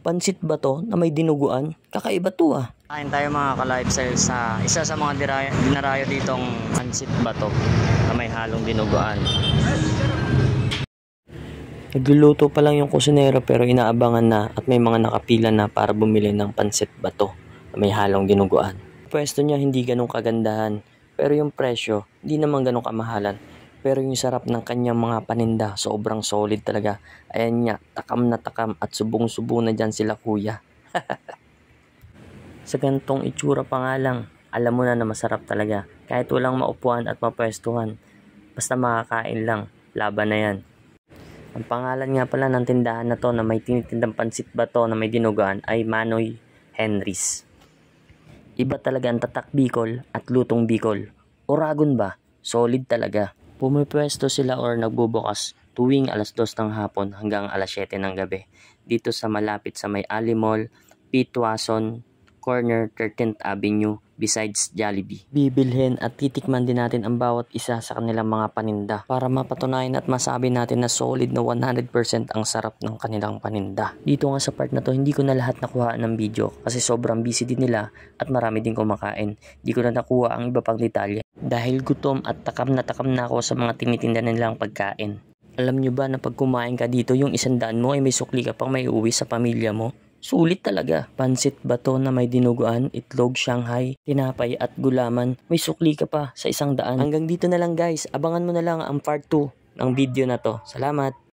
Pansit ba to na may dinuguan? Kakaiba to ah. Kain tayo mga ka-lifestyle sa isa sa mga dinarayo ditong pansit ba to na may halong dinuguan. Nagluluto pa lang yung kusinero pero inaabangan na at may mga nakapila na para bumili ng pansit bato na may halong dinuguan. Pwesto niya hindi ganun kagandahan pero yung presyo hindi naman ganun kamahalan. Pero yung sarap ng kanyang mga paninda sobrang solid talaga. Ayan niya, takam na takam at subong-subo na dyan sila kuya. Sa gantong itsura pa nga lang, alam mo na masarap talaga. Kahit walang maupuan at mapwestuhan. Basta makakain lang, laban na yan. Ang pangalan nga pala ng tindahan na to na may tinitindang pansit bato na may dinuguan ay Manoy Henry's. Iba talaga ang tatak Bicol at lutong Bicol. Oragon ba? Solid talaga. Pumipwesto sila or nagbubukas tuwing alas 2 ng hapon hanggang alas 7 ng gabi. Dito sa malapit sa may Ali Mall, Pitwason, corner 13th Avenue, besides Jollibee. Bibilhin at titikman din natin ang bawat isa sa kanilang mga paninda para mapatunayan at masabi natin na solid na 100% ang sarap ng kanilang paninda. Dito nga sa part na to, hindi ko na lahat nakuha ng video kasi sobrang busy din nila at marami din kumakain. Hindi ko na nakuha ang iba pang detalye dahil gutom at takam na ako sa mga tinitinda nilang pagkain. Alam nyo ba na pag kumain ka dito, yung 100 mo ay may sukli ka pang may uwi sa pamilya mo? Sulit talaga. Pansit bato na may dinuguan, itlog, Shanghai, tinapay at gulaman. May sukli ka pa sa 100. Hanggang dito na lang guys. Abangan mo na lang ang part 2 ng video na to. Salamat!